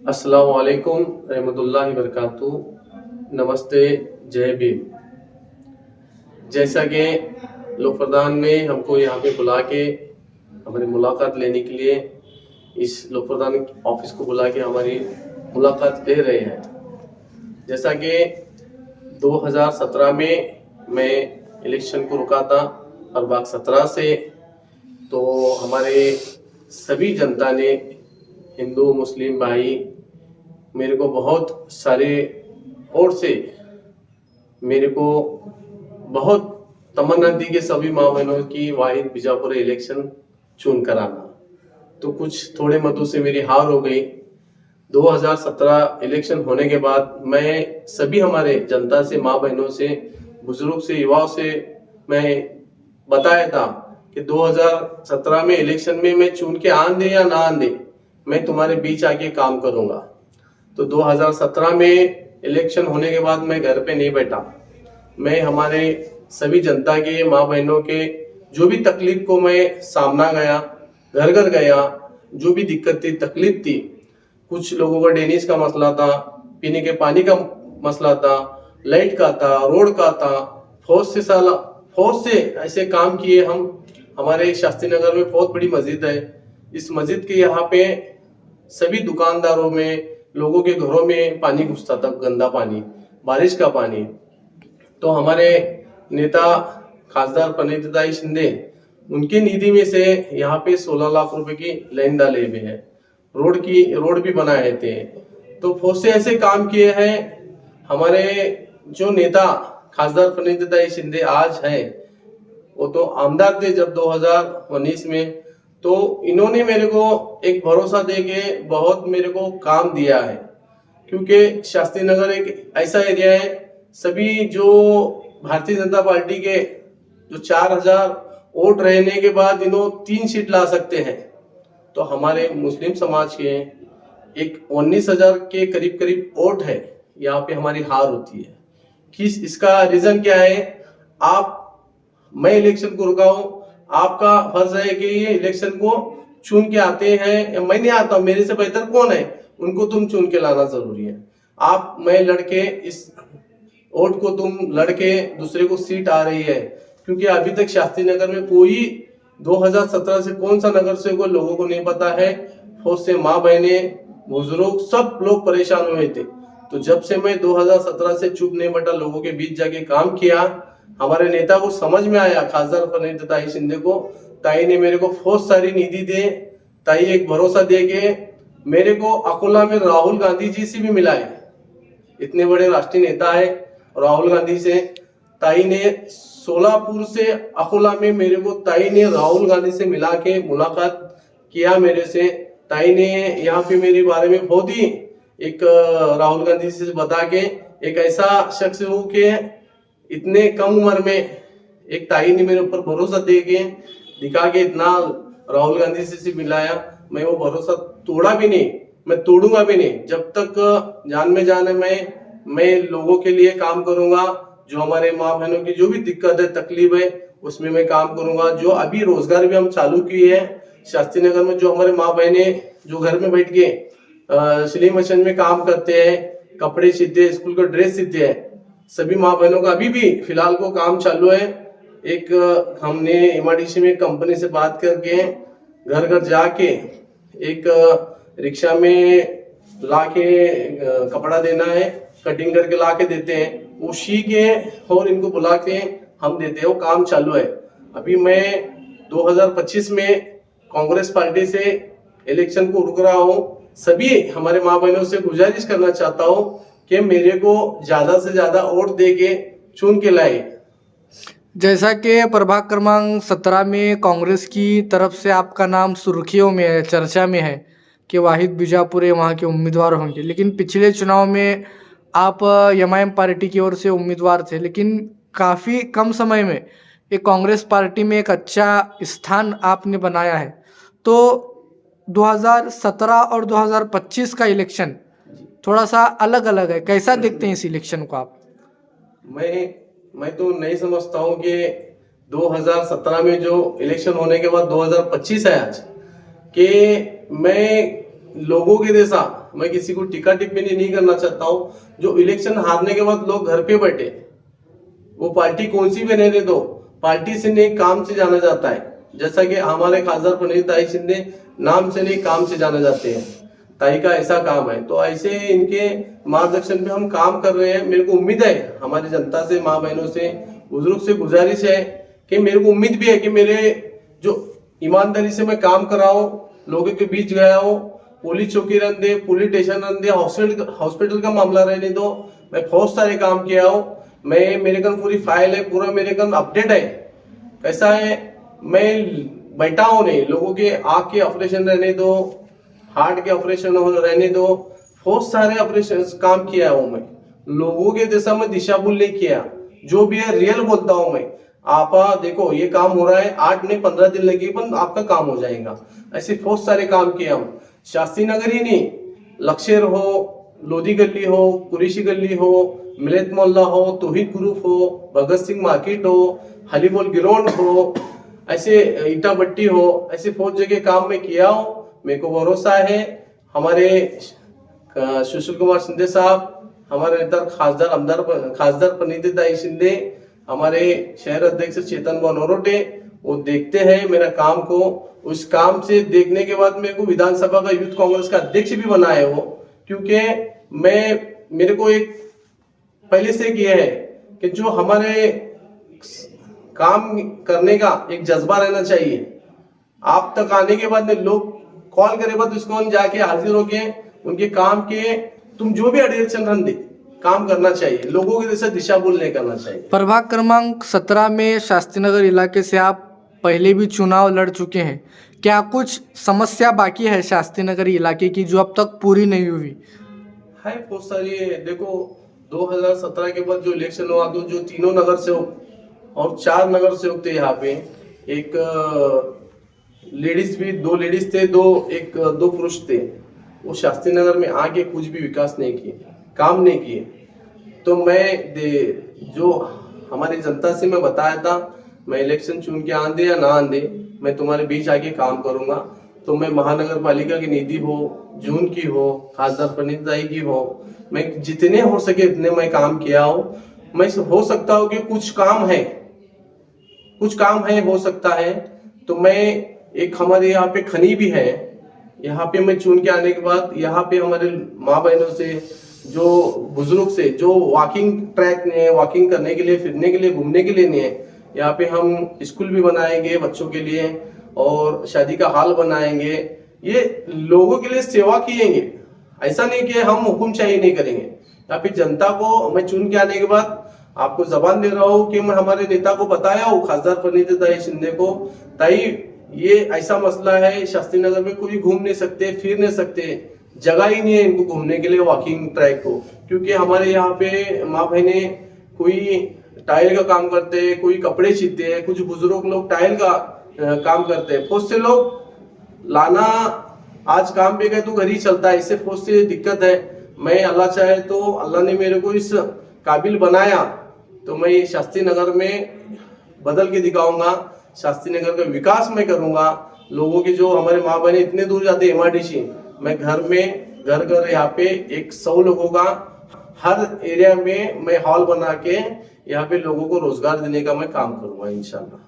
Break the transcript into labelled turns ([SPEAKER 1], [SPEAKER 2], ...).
[SPEAKER 1] अस्सलाम वालेकुम रहमतुल्लाहि बरकातहू। नमस्ते, जय भीम। जैसा कि लोक प्रधान ने हमको यहाँ पे बुला के हमारी मुलाकात लेने के लिए इस लोक प्रधान ऑफिस को बुला के हमारी मुलाकात ले रहे हैं। जैसा कि 2017 में मैं इलेक्शन को रुका था और बाग 17 से तो हमारे सभी जनता ने, हिंदू मुस्लिम भाई, मेरे को बहुत सारे ओर से मेरे को बहुत तमन्ना दी कि सभी माँ बहनों की वाहिद बीजापुर इलेक्शन चुन कर आना। तो कुछ थोड़े मतों से मेरी हार हो गई। 2017 इलेक्शन होने के बाद मैं सभी हमारे जनता से, माँ बहनों से, बुजुर्ग से, युवाओं से मैं बताया था कि 2017 में इलेक्शन में मैं चुन के आन दे या ना आन दे, मैं तुम्हारे बीच आके काम करूंगा। तो 2017 में इलेक्शन होने के बाद मैं घर पे नहीं बैठा। मैं हमारे सभी जनता के, माँ बहनों के जो भी तकलीफ को मैं सामना गया, घर घर गया, जो भी दिक्कत थी, तकलीफ थी, कुछ लोगों का ड्रेनेज का मसला था, पीने के पानी का मसला था, लाइट का था, रोड का था, फौज से ऐसे काम किए हम। हमारे शास्त्री नगर में बहुत बड़ी मस्जिद है। इस मस्जिद के यहाँ पे सभी दुकानदारों में, लोगों के घरों में पानी घुसता था, गंदा पानी, बारिश का पानी। तो हमारे नेता खासदार प्रणितदाई शिंदे, उनकी निधि में से यहाँ पे 16 लाख रुपए की लाइन डाले हुए हैं, रोड भी बनाए थे। तो बहुत से ऐसे काम किए हैं। हमारे जो नेता खासदार प्रणितदाई शिंदे आज हैं, वो तो आमदार थे जब 2019 में। तो इन्होंने मेरे को एक भरोसा दे के बहुत मेरे को काम दिया है, क्योंकि शास्त्री नगर एक ऐसा एरिया है, सभी जो भारतीय जनता पार्टी के जो 4000 वोट रहने के बाद इन्हों 3 सीट ला सकते हैं, तो हमारे मुस्लिम समाज के एक 19,000 के करीब करीब वोट है, यहाँ पे हमारी हार होती है। किस इसका रीजन क्या है? मैं इलेक्शन को रुका हूं, आपका फर्ज है कि ये इलेक्शन को चुन के आते हैं, मैं नहीं आता हूं, मेरे से बेहतर कौन है, उनको तुम चुन के लाना जरूरी है। मैं लड़के इस वोट को तुम लड़के दूसरे को सीट आ रही है, क्योंकि अभी तक शास्त्री नगर में कोई 2017 से कौन सा नगर से कोई लोगों को नहीं पता है। बहुत से माँ बहने, बुजुर्ग, सब लोग परेशान हुए थे। तो जब से मैं 2017 से चुप नहीं बटा, लोगों के बीच जाके काम किया, हमारे नेता को समझ में आया, खासदार प्रणितदाई शिंदे को, ताई ने मेरे को बहुत सारी निधि दे, ताई एक भरोसा दे के मेरे को अकोला में राहुल गांधी जी से भी मिला है। इतने बड़े राष्ट्रीय नेता है राहुल गांधी से। ताई ने सोलापुर से अकोला में मेरे को, ताई ने राहुल गांधी से मिला के मुलाकात किया मेरे से। ताई ने यहाँ पे मेरे बारे में बहुत ही एक राहुल गांधी से बता के, एक ऐसा शख्स हूँ कि इतने कम उम्र में एक ताई ने मेरे ऊपर भरोसा दे के दिखा के इतना राहुल गांधी से मिलाया। मैं वो भरोसा तोड़ा भी नहीं, मैं तोड़ूंगा भी नहीं। जब तक जान में जान है, मैं लोगों के लिए काम करूंगा। जो हमारे माँ बहनों की जो भी दिक्कत है, तकलीफ है, उसमें मैं काम करूंगा। जो अभी रोजगार भी हम चालू किए हैं शास्त्री नगर में, जो हमारे माँ बहने जो घर में बैठ के सिलाई मशीन में काम करते हैं, कपड़े सीते, स्कूल का ड्रेस सीते हैं, सभी माँ बहनों का अभी भी फिलहाल को काम चालू है। एक हमने एमआरडीसी में कंपनी से बात करके घर घर जाके एक रिक्शा में लाके कपड़ा देना है, कटिंग करके लाके देते हैं, वो सी के और इनको बुला के हम देते हैं। वो काम चालू है। अभी मैं 2025 में कांग्रेस पार्टी से इलेक्शन को रुक रहा हूँ। सभी हमारे माँ बहनों से गुजारिश करना चाहता हूँ कि मेरे को ज्यादा से ज्यादा वोट दे के चुन के लाए।
[SPEAKER 2] जैसा कि प्रभाग क्रमांक 17 में कांग्रेस की तरफ से आपका नाम सुर्खियों में है, चर्चा में है कि वाहिद बीजापुरे वहाँ के उम्मीदवार होंगे, लेकिन पिछले चुनाव में आप एमआईएम पार्टी की ओर से उम्मीदवार थे, लेकिन काफ़ी कम समय में एक कांग्रेस पार्टी में एक अच्छा स्थान आपने बनाया है। तो 2017 और 2025 का इलेक्शन थोड़ा सा अलग अलग है, कैसा देखते हैं इस इलेक्शन को आप?
[SPEAKER 1] मैं तो नहीं समझता हूँ कि 2017 में जो इलेक्शन होने के बाद 2025 है आज, कि मैं लोगों के जैसा मैं किसी को टीका टिप्पणी नहीं करना चाहता हूँ। जो इलेक्शन हारने के बाद लोग घर पे बैठे, वो पार्टी कौन सी भी रहने दो, पार्टी से नहीं काम से जाना जाता है। जैसा कि हमारे खासदार प्रणीत ताई शिंदे नाम से नहीं काम से जाने जाते हैं, ताई का ऐसा काम है। तो ऐसे इनके मार्गदर्शन पे हम काम कर रहे हैं। मेरे को उम्मीद है हमारी जनता से, माँ बहनों से, बुजुर्ग से गुजारिश है कि मेरे को उम्मीद भी है कि मेरे जो ईमानदारी से मैं काम कर रहा हूँ, लोगों के बीच गया हूँ, पुलिस चौकी रन दे, पुलिस स्टेशन रन दे, हॉस्पिटल का मामला रहने दो, मैं बहुत सारे काम किया हूँ। मेरे कन पूरी फाइल है, पूरा मेरे कन अपडेट है। कैसा है, मैं बैठा हूँ नहीं, लोगों के आँख के ऑपरेशन रहने दो, हार्ट के ऑपरेशन रहने दो, बहुत सारे ऑपरेशन काम किया हूँ मैं। लोगों के जैसा मैं दिशा भूल नहीं किया, जो भी है रियल बोलता हूँ मैं। आप देखो ये काम हो रहा है, 8 नहीं 15 दिन लगेगी, पर आपका काम हो जाएगा। ऐसे बहुत सारे काम किए हम। शास्त्री नगर ही नहीं, लक्षेर हो, लोधी गली हो, कुरेशी गली हो, मिलेत मोहल्ला हो, तोहिद ग्रुप हो, भगत सिंह मार्केट हो, हलीबोल ग्राउंड हो, ऐसे ईटा भट्टी हो, ऐसे बहुत जगह काम में किया हूँ। मेरे को भरोसा है हमारे सुशील कुमार शिंदे साहब, हमारे नेता खासदार प्रणीत ताई शिंदे, हमारे शहर अध्यक्ष चेतन बनोरोटे, वो देखते हैं मेरा काम को। उस काम से देखने के बाद मेरे को विधानसभा का यूथ कांग्रेस का अध्यक्ष भी बनाया वो, क्योंकि मेरे को एक पहले से किया है कि जो हमारे काम करने का एक जज्बा रहना चाहिए। आप तक आने के बाद में लोग कॉल करे बाद उसको जाके हाजिर होके उनके काम के तुम जो भी डायरेक्शन रन दे काम करना चाहिए, लोगों के जैसा दिशा भूल नहीं करना चाहिए।
[SPEAKER 2] प्रभाग क्रमांक 17 में शास्त्रीनगर इलाके से आप पहले भी चुनाव लड़ चुके हैं, क्या कुछ समस्या बाकी है शास्त्रीनगर इलाके की जो अब तक पूरी नहीं हुई
[SPEAKER 1] है? बहुत सारी है। देखो 2017 के बाद जो इलेक्शन हुआ तो जो तीनों नगर सेवक और 4 नगर सेवक थे यहाँ पे, एक लेडीज भी, 2 लेडीज थे, 2 पुरुष थे। वो शास्त्री नगर में आके कुछ भी विकास नहीं किए, काम नहीं किए। तो मैं जो हमारी जनता से मैं बताया था, मैं इलेक्शन चुन के आंदे या ना आंदे, मैं तुम्हारे बीच आके काम करूंगा। तो मैं महानगर पालिका की निधि हो, जून की हो, खासदार प्रणीत ताई की हो, मैं जितने हो सके इतने मैं काम किया हूँ। मैं हो सकता हूँ कि कुछ काम है हो सकता है। तो मैं एक हमारे यहाँ पे खनी भी है, यहाँ पे मैं चुन के आने के बाद यहाँ पे हमारे माँ बहनों से, जो बुजुर्ग से, जो वॉकिंग ट्रैक ने, वॉकिंग करने के लिए, फिरने के लिए, घूमने के लिए नहीं है, यहाँ पे हम स्कूल भी बनाएंगे बच्चों के लिए और शादी का हाल बनाएंगे। ये लोगों के लिए सेवा किएंगे, ऐसा नहीं कि हम हुक्मशाही नहीं करेंगे। यहाँ पे जनता को मैं चुन के आने के बाद आपको जबान दे रहा हूँ कि मैं हमारे नेता को बताया हूँ, खासदार प्रणीत ताई शिंदे को, ताई ये ऐसा मसला है, शास्त्री नगर में कोई घूम नहीं सकते, फिर नहीं सकते, जगह ही नहीं है इनको घूमने के लिए वॉकिंग ट्रैक को। क्योंकि हमारे यहाँ पे माँ बहने कोई टाइल का काम करते हैं, कोई कपड़े सीते हैं, कुछ बुजुर्ग लोग टाइल का काम करते हैं। बहुत से लोग लाना आज काम पे गए तो घर ही चलता है, इससे बहुत सी दिक्कत है। मैं अल्लाह चाहे तो अल्लाह ने मेरे को इस काबिल बनाया तो मैं शास्त्री नगर में बदल के दिखाऊंगा, शास्त्री नगर का विकास मैं करूंगा। लोगों की जो हमारे माँ बहने इतने दूर जाते हैं MRDC, मैं घर यहाँ पे 100 लोगों का हर एरिया में मैं हॉल बना के यहाँ पे लोगों को रोजगार देने का मैं काम करूंगा इंशाल्लाह।